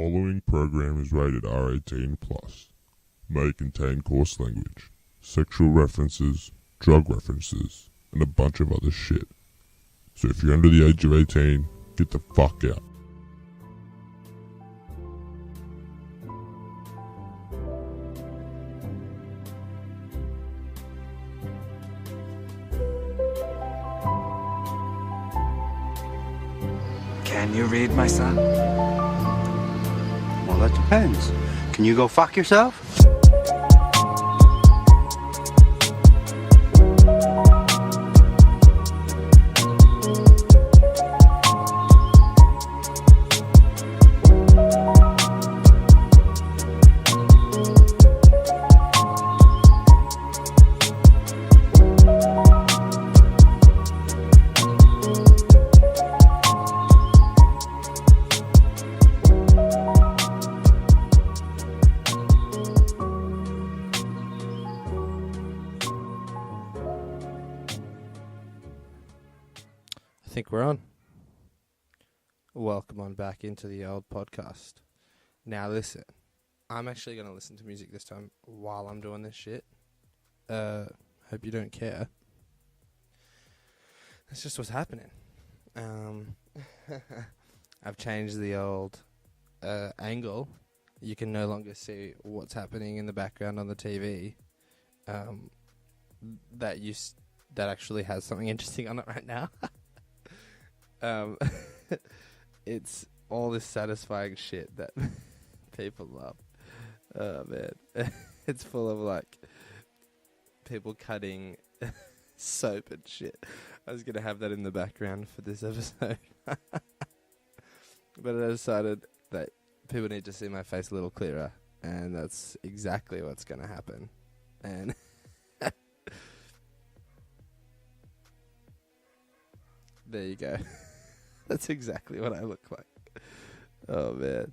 following program is rated R18+. May contain coarse language, sexual references, drug references, and a bunch of other shit. So if you're under the age of 18, get the fuck out. Can you read, my son? Well, that depends. Can you go fuck yourself? I think we're on. Welcome on back into the old podcast. Now listen, I'm actually going to listen to music this time while I'm doing this shit. Hope you don't care. That's just what's happening. I've changed the old angle. You can no longer see what's happening in the background on the TV. That actually has something interesting on it right now. It's all this satisfying shit that people love. Oh man, it's full of like people cutting soap and shit. I was gonna have that in the background for this episode, but I decided that people need to see my face a little clearer, and that's exactly what's gonna happen. And there you go. That's exactly what I look like. Oh, man.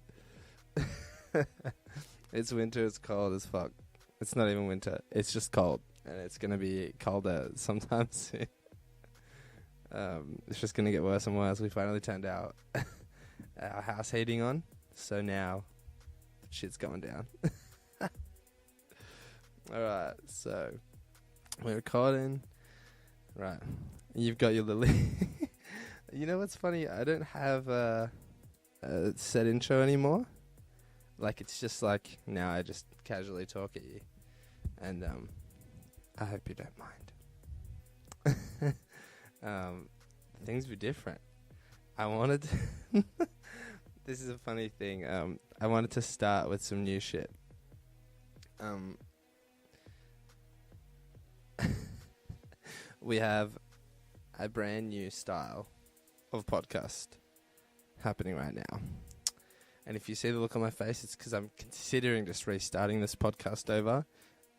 It's winter. It's cold as fuck. It's not even winter. It's just cold. And it's going to be colder sometime soon. It's just going to get worse and worse. We finally turned our house heating on. So now shit's going down. Alright, so we're recording. Right. You've got your little... You know what's funny? I don't have a set intro anymore. Like, it's just like, now I just casually talk at you. And I hope you don't mind. Things were different. I wanted to this is a funny thing. I wanted to start with some new shit. We have a brand new style of podcast happening right now. And if you see the look on my face, it's because I'm considering just restarting this podcast over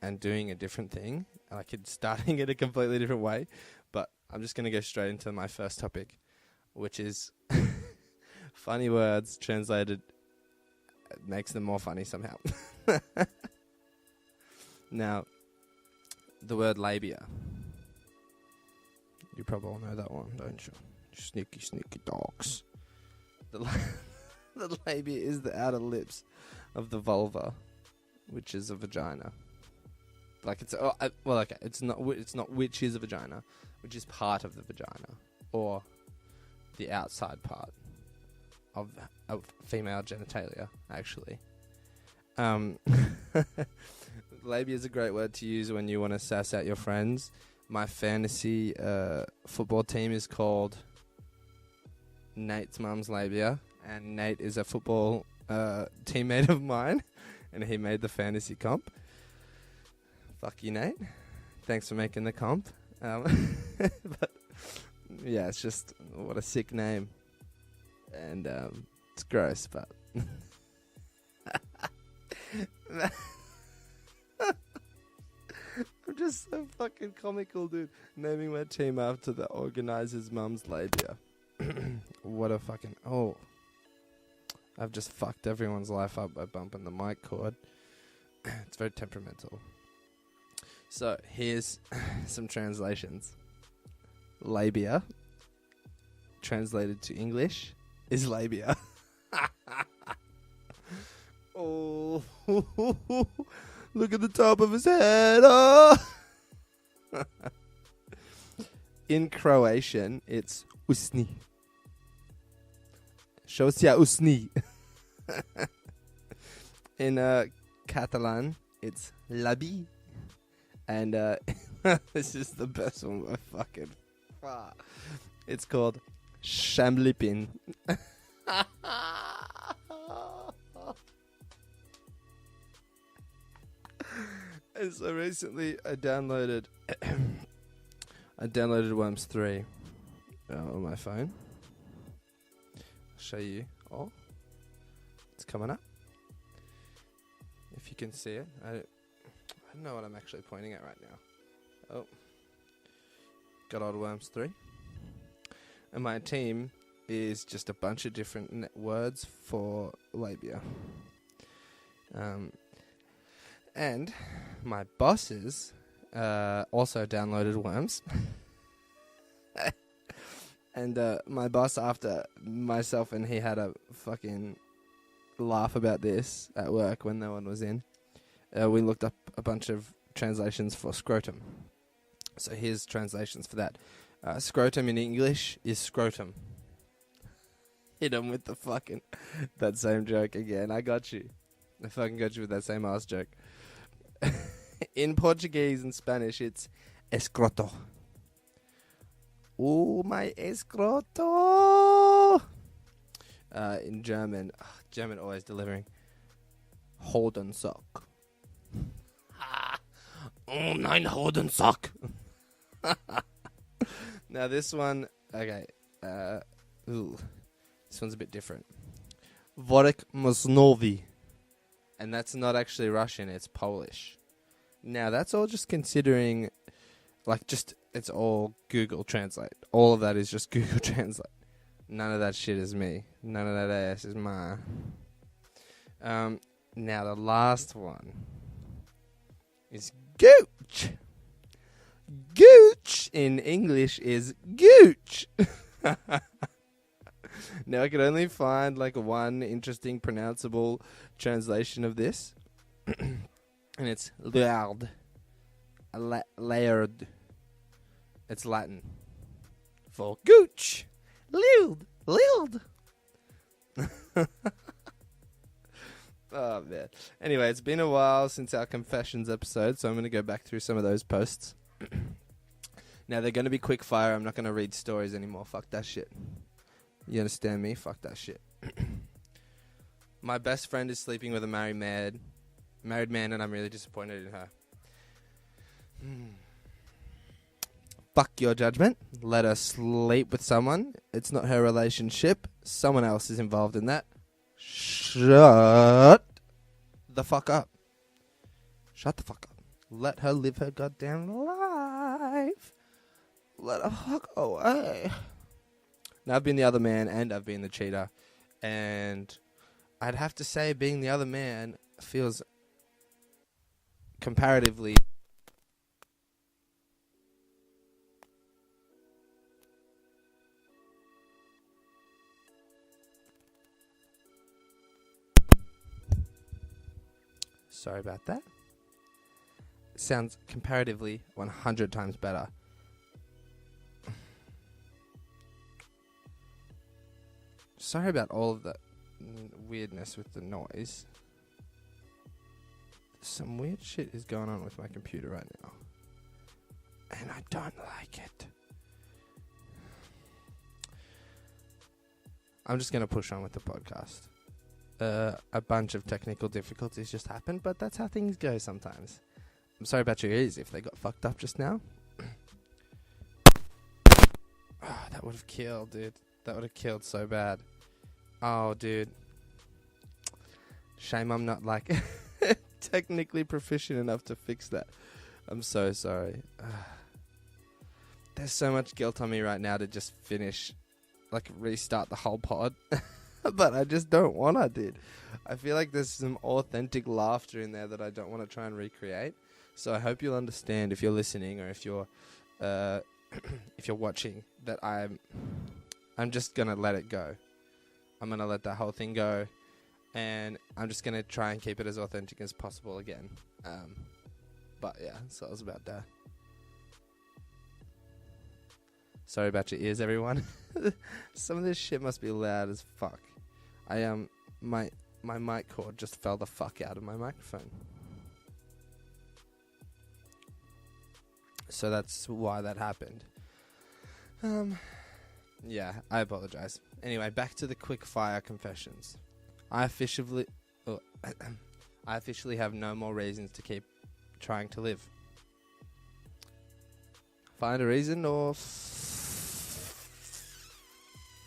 and doing a different thing. Like, it's starting in a completely different way. But I'm just going to go straight into my first topic, which is funny words translated makes them more funny somehow. Now, the word labia. You probably all know that one, don't you? Sneaky, sneaky dogs. The labia is the outer lips of the vulva, which is a vagina. Like, it's okay. It's not which is a vagina, which is part of the vagina, or the outside part of female genitalia. Actually, labia is a great word to use when you want to sass out your friends. My fantasy football team is called Nate's Mum's Labia, and Nate is a football teammate of mine, and he made the fantasy comp. Fuck you, Nate. Thanks for making the comp. But yeah, it's just, what a sick name. And it's gross, but I'm just so fucking comical, dude. Naming my team after the organizer's mum's labia. What a fucking... Oh. I've just fucked everyone's life up by bumping the mic cord. It's very temperamental. So, here's some translations. Labia, translated to English, is labia. Look at the top of his head. Oh. In Croatian, it's usni. Šosia usni. In Catalan, it's labi. And this is the best one by fucking far. It's called Schamlippen. And so recently I downloaded Worms 3 on my phone. I'll show you. Oh, it's coming up. If you can see it. I don't know what I'm actually pointing at right now. Oh. Got old Worms 3. And my team is just a bunch of different words for labia. And my bosses also downloaded Worms. And my boss, after myself and he had a fucking laugh about this at work when no one was in, we looked up a bunch of translations for scrotum. So here's translations for that. Scrotum in English is scrotum. Hit him with the fucking... that same joke again. I got you. I fucking got you with that same ass joke. In Portuguese and Spanish, it's escroto. Oh, my escroto. In German, German always delivering. Hodensack. Oh, nein, Hodensack. Now this one, okay. This one's a bit different. Worek Mosnowi. And that's not actually Russian, it's Polish. Now, that's all just considering, it's all Google Translate. All of that is just Google Translate. None of that shit is me. None of that ass is mine. Now, the last one is gooch. Gooch in English is gooch. Now, I could only find one interesting pronounceable translation of this. And it's laird. Laird. It's Latin for gooch. Lild. Oh, man. Anyway, it's been a while since our confessions episode, so I'm going to go back through some of those posts. Now, they're going to be quick fire. I'm not going to read stories anymore. Fuck that shit. You understand me? Fuck that shit. My best friend is sleeping with a married man, and I'm really disappointed in her. Fuck your judgment. Let her sleep with someone. It's not her relationship. Someone else is involved in that. Shut the fuck up. Shut the fuck up. Let her live her goddamn life. Let her fuck away. Now, I've been the other man and I've been the cheater. And I'd have to say being the other man feels comparatively... Sorry about that. Sounds comparatively 100 times better. Sorry about all of the weirdness with the noise. Some weird shit is going on with my computer right now. And I don't like it. I'm just going to push on with the podcast. A bunch of technical difficulties just happened, but that's how things go sometimes. I'm sorry about your ears if they got fucked up just now. Oh, that would have killed, dude. That would have killed so bad. Oh, dude. Shame I'm not technically proficient enough to fix that. I'm so sorry. There's so much guilt on me right now to just finish, restart the whole pod. But I just don't want to, dude. I feel like there's some authentic laughter in there that I don't want to try and recreate. So I hope you'll understand if you're listening or if you're watching that I'm just gonna let it go. I'm gonna let that whole thing go. and I'm just gonna try and keep it as authentic as possible again. But yeah, so it was about that. Sorry about your ears, everyone. Some of this shit must be loud as fuck. My mic cord just fell the fuck out of my microphone. So that's why that happened. Yeah, I apologize. Anyway, back to the quick fire confessions. I officially have no more reasons to keep trying to live. Find a reason or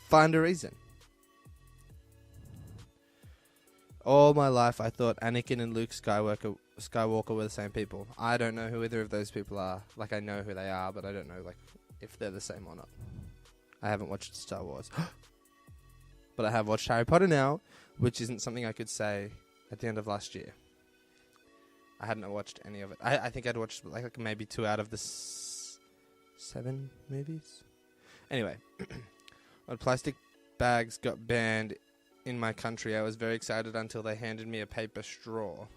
find a reason. All my life I thought Anakin and Luke Skywalker were the same people. I don't know who either of those people are. Like, I know who they are, but I don't know like if they're the same or not. I haven't watched Star Wars. But I have watched Harry Potter now, which isn't something I could say at the end of last year. I hadn't watched any of it. I think I'd watched like maybe 2 out of the 7 movies. Anyway, when plastic bags got banned in my country, I was very excited until they handed me a paper straw.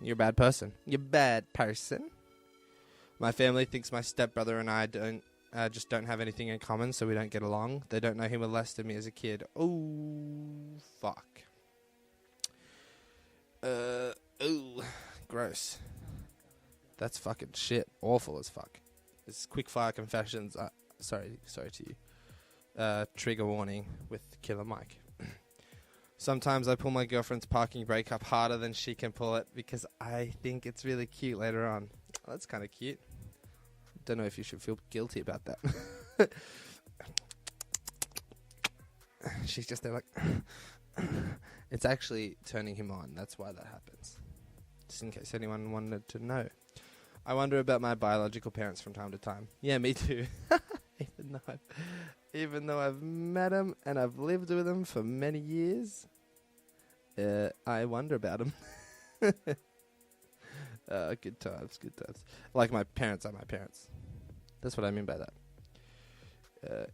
You're a bad person. You're a bad person. My family thinks my stepbrother and I just don't have anything in common, so we don't get along. They don't know he molested me as a kid. Oh, fuck. Ooh, gross. That's fucking shit. Awful as fuck. It's quick fire confessions. Sorry to you. Trigger warning with Killer Mike. Sometimes I pull my girlfriend's parking brake up harder than she can pull it because I think it's really cute later on. Oh, that's kind of cute. Don't know if you should feel guilty about that. She's just there like... It's actually turning him on. That's why that happens. Just in case anyone wanted to know. I wonder about my biological parents from time to time. Yeah, me too. Even though I've met them and I've lived with them for many years, I wonder about them. Good times. Like my parents are my parents. That's what I mean by that.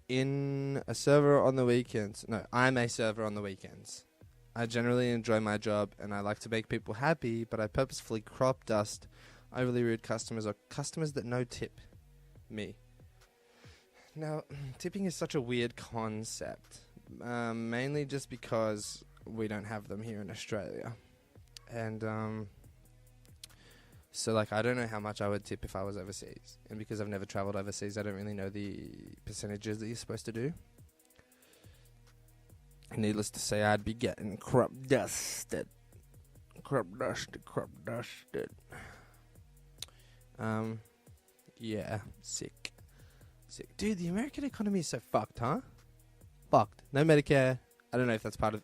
In a server on the weekends. No, I'm a server on the weekends. I generally enjoy my job and I like to make people happy, but I purposefully crop dust overly rude customers or customers that no tip me. Now, tipping is such a weird concept, mainly just because we don't have them here in Australia. And so like I don't know how much I would tip if I was overseas. And because I've never traveled overseas, I don't really know the percentages that you're supposed to do. Needless to say, I'd be getting crop dusted. Yeah, sick. Dude, the American economy is so fucked, huh? Fucked. No Medicare. I don't know if that's part of...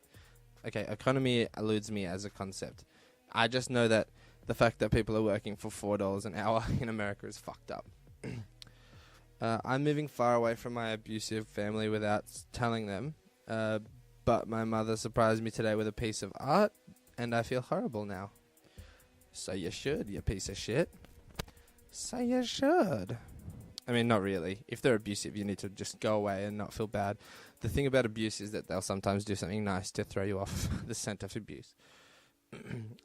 Okay, economy eludes me as a concept. I just know that the fact that people are working for $4 an hour in America is fucked up. I'm moving far away from my abusive family without telling them. But my mother surprised me today with a piece of art, and I feel horrible now. So you should, you piece of shit. So you should. I mean, not really. If they're abusive, you need to just go away and not feel bad. The thing about abuse is that they'll sometimes do something nice to throw you off the scent of abuse.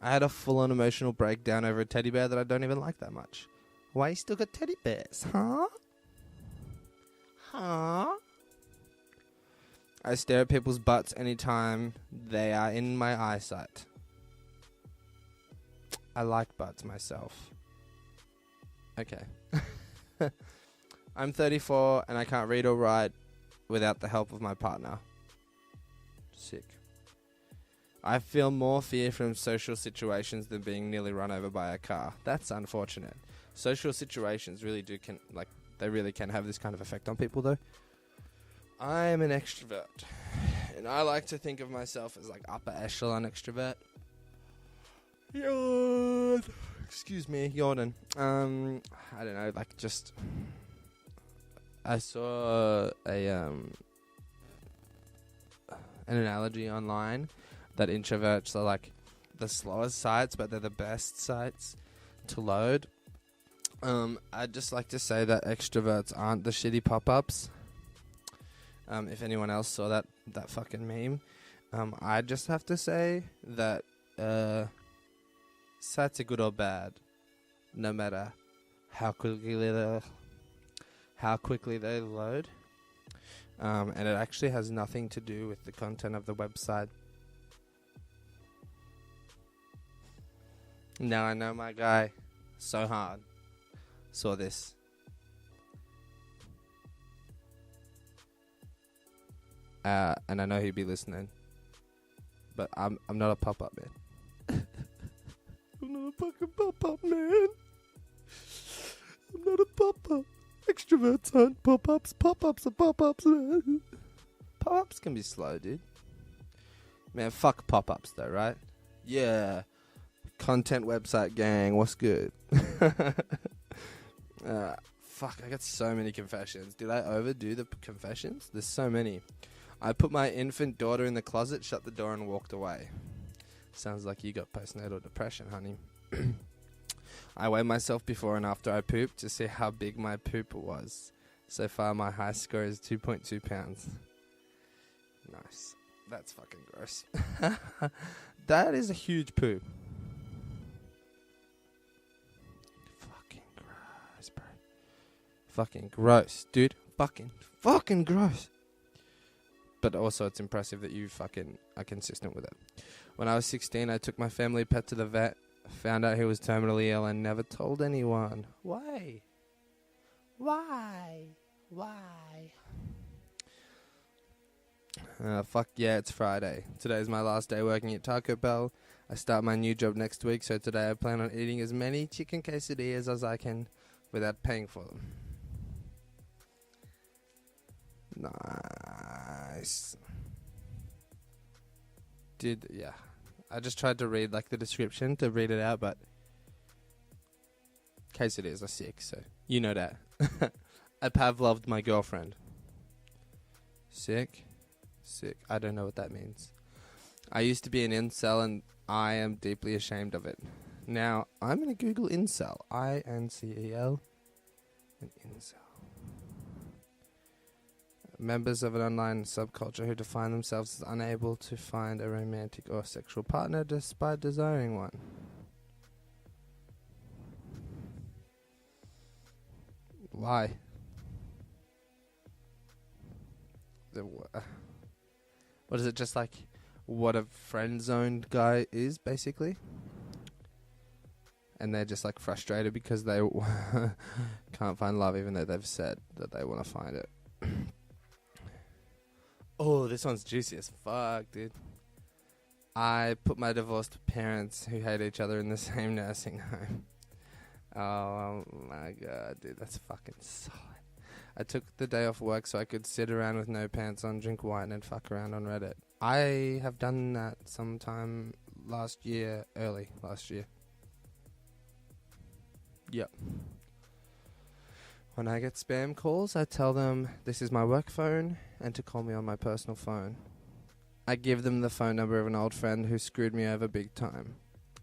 I had a full-on emotional breakdown over a teddy bear that I don't even like that much. Why you still got teddy bears, huh? I stare at people's butts anytime they are in my eyesight. I like butts myself. Okay. I'm 34 and I can't read or write without the help of my partner. Sick. I feel more fear from social situations than being nearly run over by a car. That's unfortunate. Social situations really they really can have this kind of effect on people though. I am an extrovert, and I like to think of myself as like upper echelon extrovert. Yawn. Excuse me, yawning. I don't know, like just... I saw an analogy online that introverts are like the slowest sites, but they're the best sites to load. I'd just like to say that extroverts aren't the shitty pop-ups. If anyone else saw that fucking meme. I just have to say that sites are good or bad, no matter how quickly they load. And it actually has nothing to do with the content of the website. Now I know my guy so hard saw this. And I know he'd be listening. But I'm not a pop-up man. I'm not a fucking pop-up man. I'm not a pop-up. Extroverts aren't pop-ups. Pop-ups are pop-ups, man. Pop-ups can be slow, dude. Man, fuck pop-ups though, right? Yeah. Content website gang, what's good? Fuck, I got so many confessions. Did I overdo the confessions? There's so many. I put my infant daughter in the closet, shut the door and walked away. Sounds like you got postnatal depression, honey. I weighed myself before and after I pooped to see how big my poop was. So far, my high score is 2.2 pounds. Nice. That's fucking gross. That is a huge poop. Fucking gross, bro. Fucking gross, dude. Fucking gross. But also, it's impressive that you fucking are consistent with it. When I was 16, I took my family pet to the vet. Found out he was terminally ill and never told anyone. Why? Fuck yeah, it's Friday. Today's my last day working at Taco Bell. I start my new job next week, so today I plan on eating as many chicken quesadillas as I can without paying for them. Nice. Dude, yeah. I just tried to read like the description to read it out, but quesadillas are sick, so you know that. I Pavloved my girlfriend. Sick. I don't know what that means. I used to be an incel and I am deeply ashamed of it. Now, I'm going to Google incel. I-N-C-E-L. An incel. Members of an online subculture who define themselves as unable to find a romantic or sexual partner despite desiring one. Why? What is it, just like what a friend-zoned guy is, basically? And they're just like frustrated because they can't find love even though they've said that they want to find it. Oh, this one's juicy as fuck, dude. I put my divorced parents who hate each other in the same nursing home. Oh my god, dude, that's fucking solid. I took the day off work so I could sit around with no pants on, drink wine, and fuck around on Reddit. I have done that sometime early last year. Yep. When I get spam calls, I tell them this is my work phone and to call me on my personal phone. I give them the phone number of an old friend who screwed me over big time.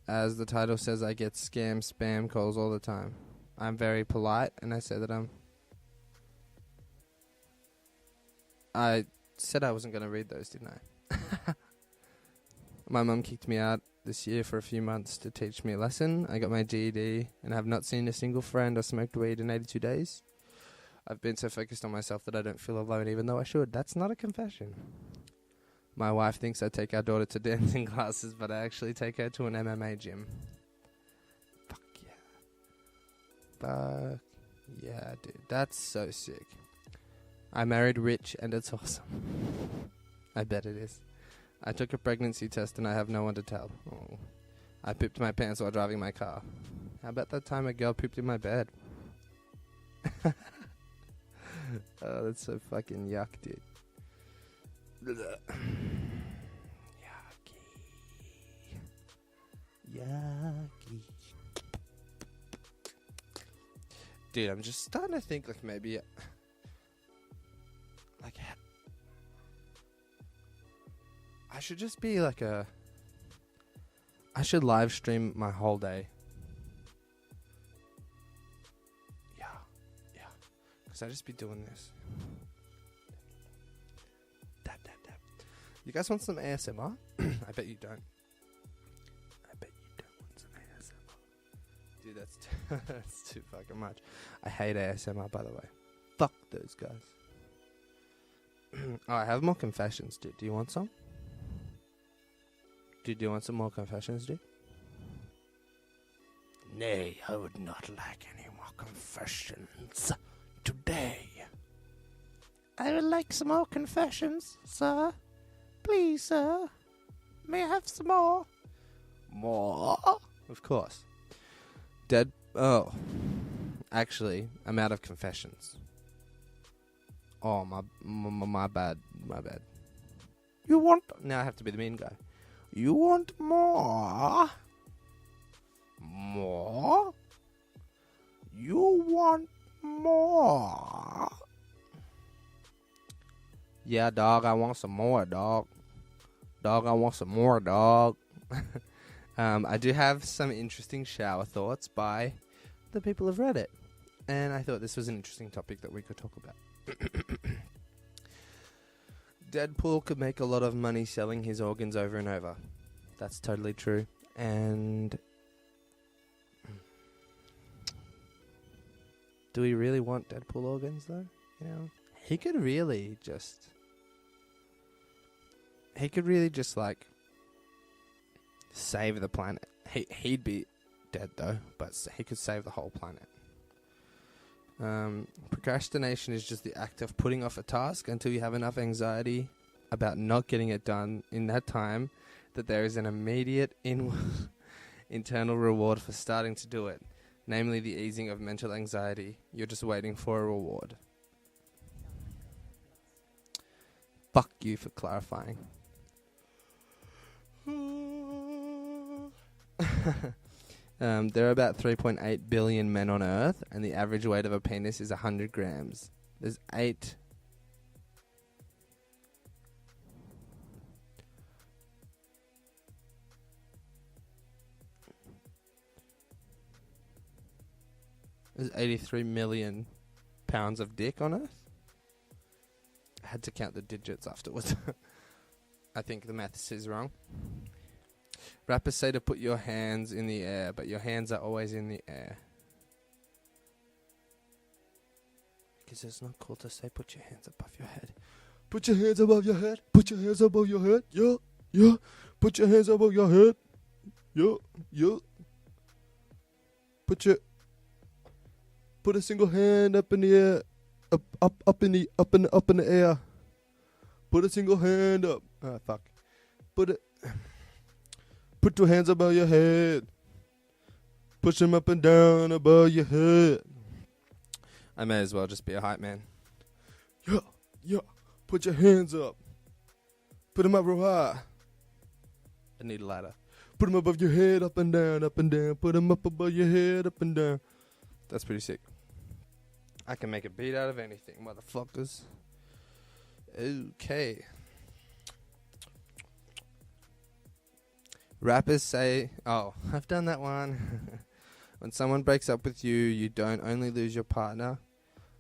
As the title says, I get spam calls all the time. I'm very polite and I say that I said I wasn't going to read those, didn't I? My mum kicked me out this year for a few months to teach me a lesson. I got my GED and have not seen a single friend or smoked weed in 82 days. I've been so focused on myself that I don't feel alone even though I should. That's not a confession. My wife thinks I take our daughter to dancing classes, but I actually take her to an MMA gym. Fuck yeah. Fuck yeah, dude. That's so sick. I married rich and it's awesome. I bet it is. I took a pregnancy test and I have no one to tell. Oh. I pooped my pants while driving my car. How about that time a girl pooped in my bed? Oh, that's so fucking yuck, dude. Yucky. Dude, I'm just starting to think like maybe like I should just be like I should live stream my whole day. Yeah. Because I just be doing this. Tap, tap, tap. You guys want some ASMR? I bet you don't. I bet you don't want some ASMR. Dude, that's too fucking much. I hate ASMR, by the way. Fuck those guys. Oh, I have more confessions, dude. Do you want some? Do you want some more confessions, dude? Nay, I would not like any more confessions today. I would like some more confessions, sir. Please, sir. May I have some more? More? Of course. Oh. Actually, I'm out of confessions. Oh, my bad. My bad. You want... Now I have to be the mean guy. You want more? More? You want more? Yeah, dog, I want some more, dog. Dog, I want some more, dog. I do have some interesting shower thoughts by the people of Reddit. And I thought this was an interesting topic that we could talk about. Deadpool could make a lot of money selling his organs over and over. That's totally true. And do we really want Deadpool organs, though? You know, he could really just like save the planet. He'd be dead though, but he could save the whole planet. Procrastination is just the act of putting off a task until you have enough anxiety about not getting it done in that time that there is an immediate internal reward for starting to do it, namely the easing of mental anxiety. You're just waiting for a reward. Fuck you for clarifying. There are about 3.8 billion men on Earth, and the average weight of a penis is 100 grams. There's 8... There's 83 million pounds of dick on Earth. I had to count the digits afterwards. I think the maths is wrong. Rappers say to put your hands in the air, but your hands are always in the air. Because it's not cool to say put your hands above your head. Put your hands above your head. Put your hands above your head. Yeah, yeah. Put your hands above your head. Yeah, yeah. Put a single hand up in the air. Up in the air. Put a single hand up. Ah, fuck. Put your hands above your head. Push them up and down above your head. I may as well just be a hype man. Yeah, yeah. Put your hands up. Put them up real high. I need a ladder. Put them above your head, up and down, up and down. Put them up above your head, up and down. That's pretty sick. I can make a beat out of anything, motherfuckers. Okay. Rappers say... Oh, I've done that one. When someone breaks up with you, you don't only lose your partner,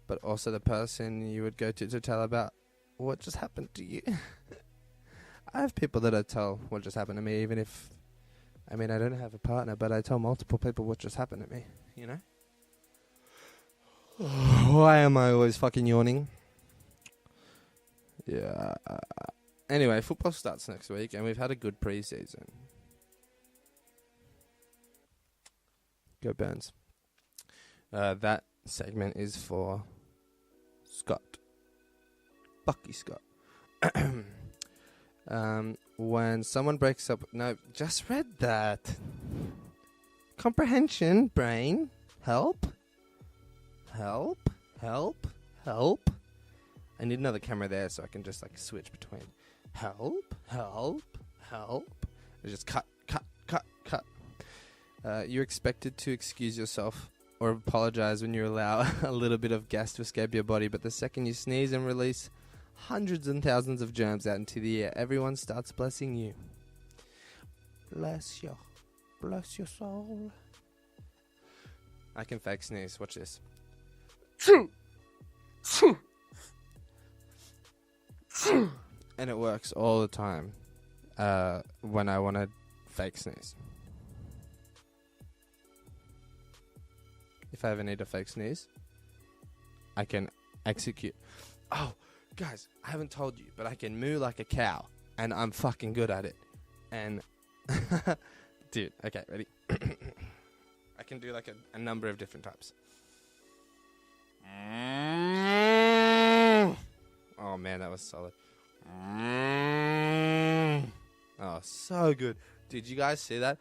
but also the person you would go to tell about what just happened to you. I have people that I tell what just happened to me, even if... I mean, I don't have a partner, but I tell multiple people what just happened to me, you know? Why am I always fucking yawning? Yeah. Anyway, football starts next week, and we've had a good pre-season. Go Burns. That segment is for Scott. Bucky Scott. When someone breaks up... No, just read that. Comprehension, brain. Help. Help. Help. Help. I need another camera there so I can just like switch between help, help, help. Just cut. You're expected to excuse yourself or apologize when you allow a little bit of gas to escape your body, but the second you sneeze and release hundreds and thousands of germs out into the air, everyone starts blessing you. Bless your soul. I can fake sneeze. Watch this. And it works all the time when I want to fake sneeze. If I ever need a fake sneeze, I can execute. Oh, guys, I haven't told you, but I can moo like a cow, and I'm fucking good at it. And, dude, okay, ready? I can do like a number of different types. Oh, man, that was solid. Oh, so good. Did you guys see that?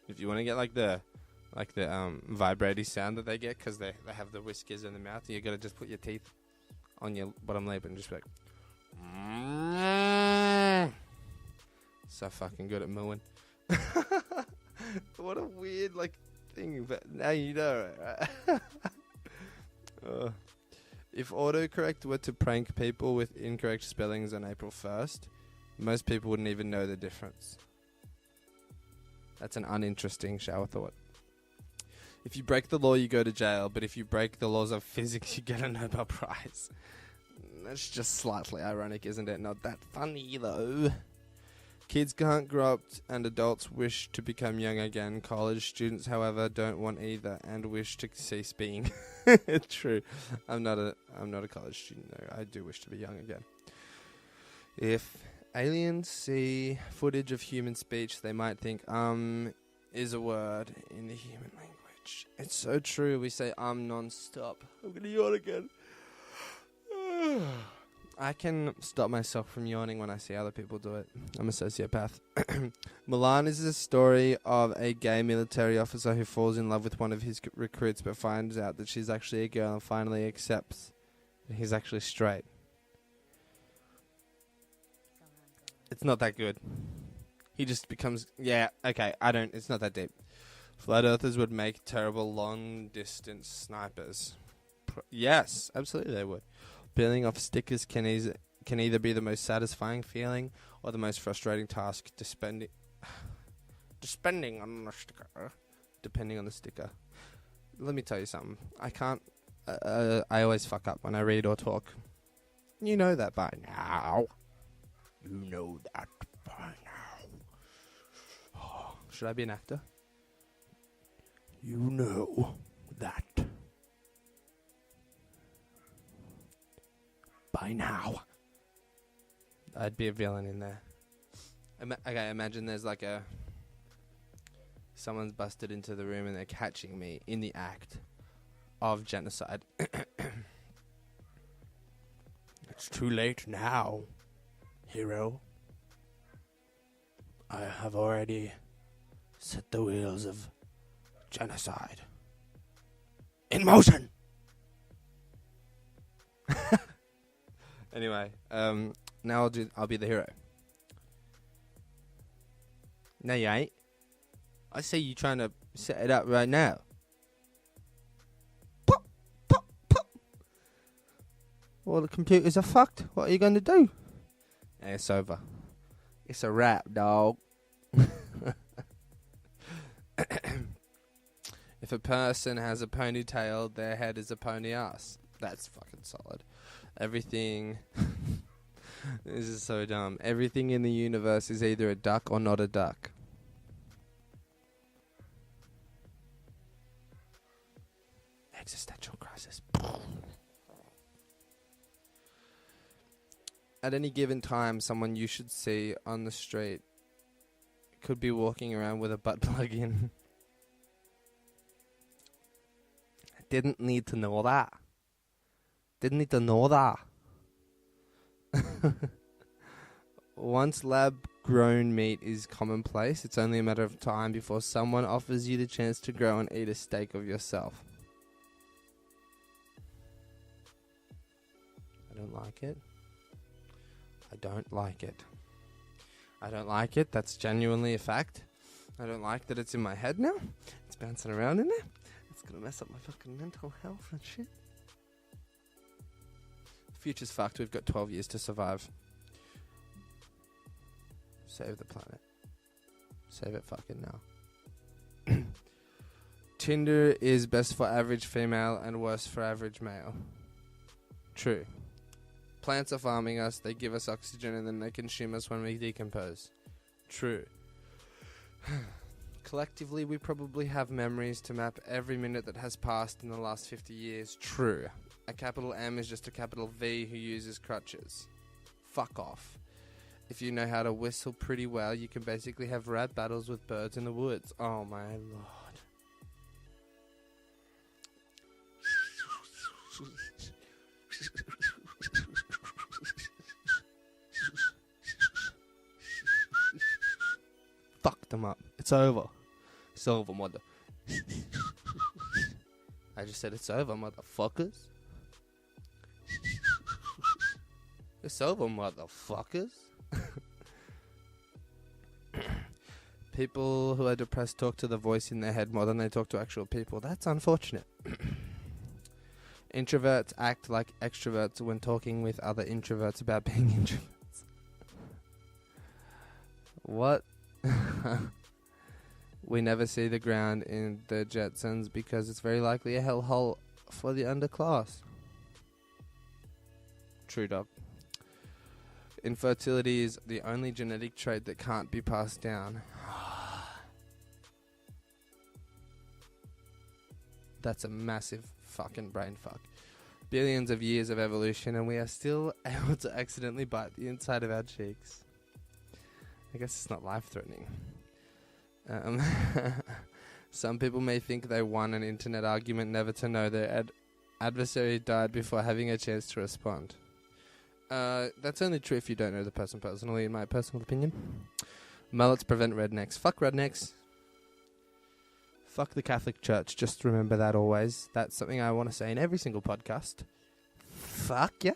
If you want to get like the vibrating sound that they get, because they have the whiskers in the mouth, you gotta just put your teeth on your bottom lip and just be like, so fucking good at mooing. What a weird like thing, but now you know, right? If autocorrect were to prank people with incorrect spellings on April 1st, most people wouldn't even know the difference. That's an uninteresting shower thought. If you break the law, you go to jail, but if you break the laws of physics, you get a Nobel Prize. That's just slightly ironic, isn't it? Not that funny, though. Kids can't grow up and adults wish to become young again. College students, however, don't want either and wish to cease being. True. I'm not a college student, though. I do wish to be young again. If aliens see footage of human speech, they might think is a word in the human language. It's so true. We say non-stop. I'm gonna yawn again. I can stop myself from yawning when I see other people do it. I'm a sociopath. Milan is the story of a gay military officer who falls in love with one of his recruits but finds out that she's actually a girl and finally accepts that he's actually straight. It's not that good. He just becomes... Yeah, okay, it's not that deep. Flat earthers would make terrible long-distance snipers. Yes, absolutely they would. Peeling off stickers can either be the most satisfying feeling or the most frustrating task, depending on the sticker. Depending on the sticker. Let me tell you something. I can't... I always fuck up when I read or talk. You know that by now. You know that by now. Oh, should I be an actor? You know that by now. I'd be a villain in there. Okay, imagine there's like someone's busted into the room and they're catching me in the act of genocide. It's too late now, hero. I have already set the wheels of genocide in motion. Anyway, now I'll be the hero. No, you ain't. I see you trying to set it up right now. Pop, pop, pop. Well, the computers are fucked. What are you going to do? Yeah, it's over. It's a wrap, dog. If a person has a ponytail, their head is a pony ass. That's fucking solid. Everything... This is so dumb. Everything in the universe is either a duck or not a duck. Existential crisis. At any given time, someone you should see on the street could be walking around with a butt plug in. I didn't need to know that. Didn't need to know that. Once lab-grown meat is commonplace, it's only a matter of time before someone offers you the chance to grow and eat a steak of yourself. I don't like it. I don't like it. I don't like it. That's genuinely a fact. I don't like that it's in my head now. It's bouncing around in there. It's going to mess up my fucking mental health and shit. Future's fucked. We've got 12 years to survive. Save the planet. Save it fucking now. Tinder is best for average female and worse for average male. True. Plants are farming us, they give us oxygen, and then they consume us when we decompose. True. Collectively, we probably have memories to map every minute that has passed in the last 50 years. True. A capital M is just a capital V who uses crutches. Fuck off. If you know how to whistle pretty well, you can basically have rap battles with birds in the woods. Oh my lord. Fuck them up. It's over. It's over, mother. I just said it's over, motherfuckers. It's over, motherfuckers. People who are depressed talk to the voice in their head more than they talk to actual people. That's unfortunate. Introverts act like extroverts when talking with other introverts about being introverts. What? We never see the ground in the Jetsons because it's very likely a hellhole for the underclass. True, dog. Infertility is the only genetic trait that can't be passed down. That's a massive fucking brain fuck. Billions of years of evolution and we are still able to accidentally bite the inside of our cheeks. I guess it's not life-threatening. Some people may think they won an internet argument never to know their adversary died before having a chance to respond. That's only true if you don't know the person personally, in my personal opinion. Mullets prevent rednecks. Fuck rednecks. Fuck the Catholic Church. Just remember that always. That's something I want to say in every single podcast. Fuck yeah.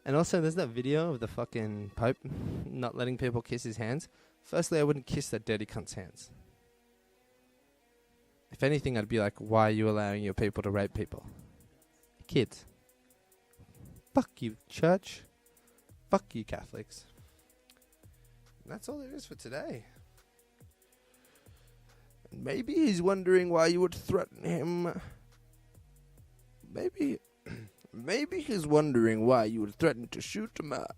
And also, there's that video of the fucking Pope not letting people kiss his hands. Firstly, I wouldn't kiss that dirty cunt's hands. If anything, I'd be like, why are you allowing your people to rape people? Kids. Fuck you, church. Fuck you, Catholics. And that's all there is for today. Maybe he's wondering why you would threaten him. Maybe he's wondering why you would threaten to shoot him out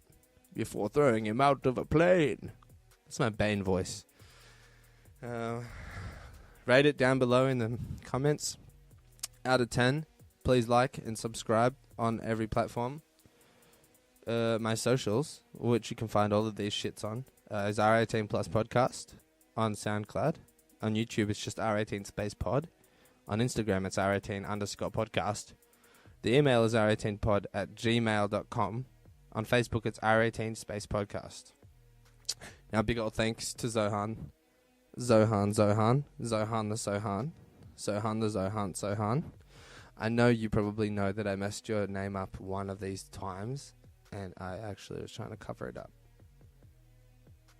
before throwing him out of a plane. That's my Bane voice. Rate it down below in the comments. Out of 10, please like and subscribe on every platform. My socials, which you can find all of these shits on, is R18 Plus Podcast on SoundCloud. On YouTube, it's just R18 Space Pod. On Instagram, it's R18_podcast. The email is r18pod@gmail.com. On Facebook, it's R18 Space Podcast. Now, big old thanks to Zohan the Zohan. I know you probably know that I messed your name up one of these times, and I actually was trying to cover it up.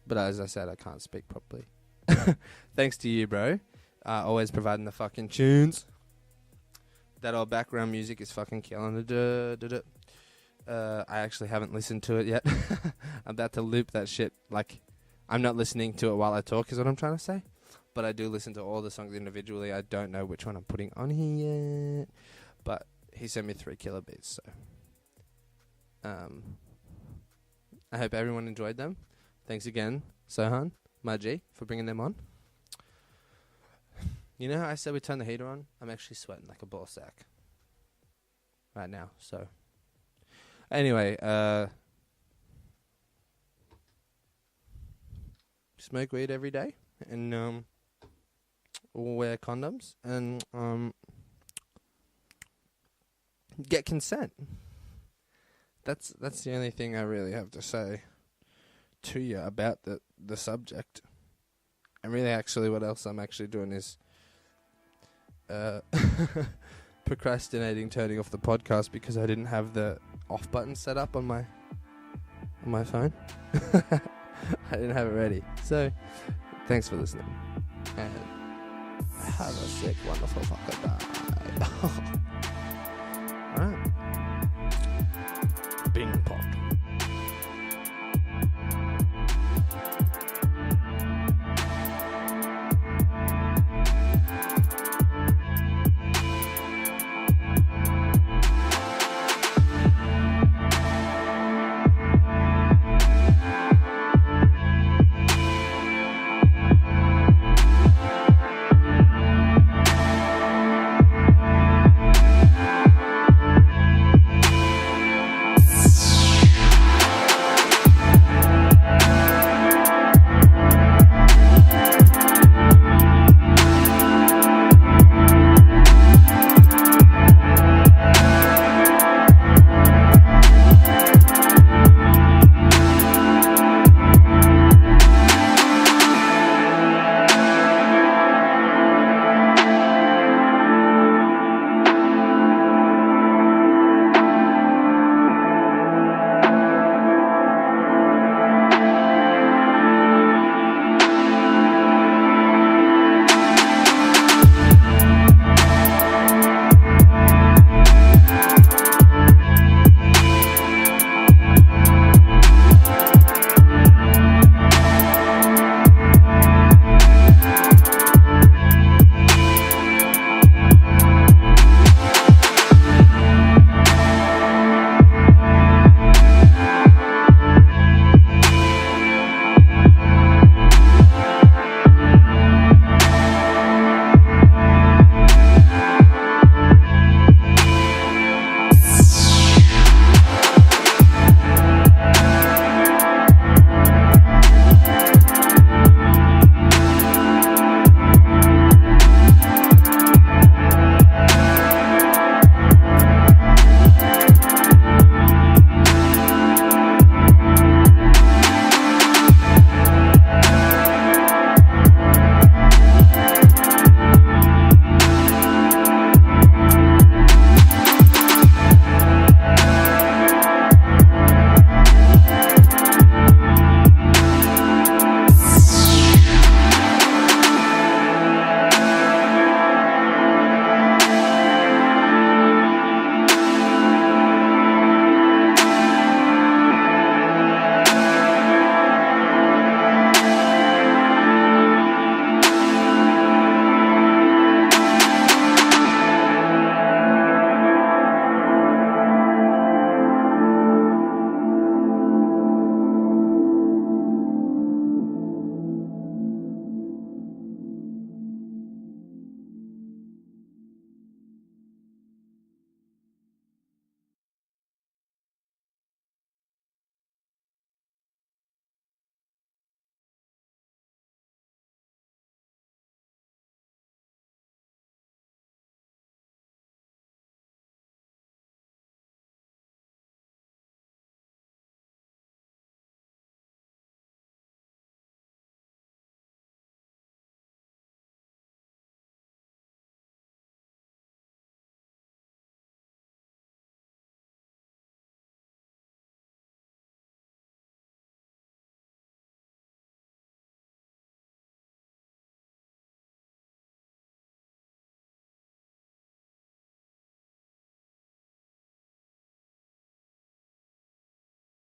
But as I said, I can't speak properly. Thanks to you, bro. Always providing the fucking tunes. That old background music is fucking killing it. I actually haven't listened to it yet. I'm about to loop that shit. Like, I'm not listening to it while I talk is what I'm trying to say. But I do listen to all the songs individually. I don't know which one I'm putting on here yet. But he sent me 3 killer beats, so. I hope everyone enjoyed them. Thanks again, Sohan, my G, for bringing them on. You know how I said we turn the heater on? I'm actually sweating like a ball sack right now, so. Anyway, smoke weed every day and wear condoms and get consent. That's the only thing I really have to say to you about the subject. And really, actually, what else I'm actually doing is procrastinating turning off the podcast because I didn't have the off button set up on my phone. I didn't have it ready. So, thanks for listening. And have a sick, wonderful fucking day.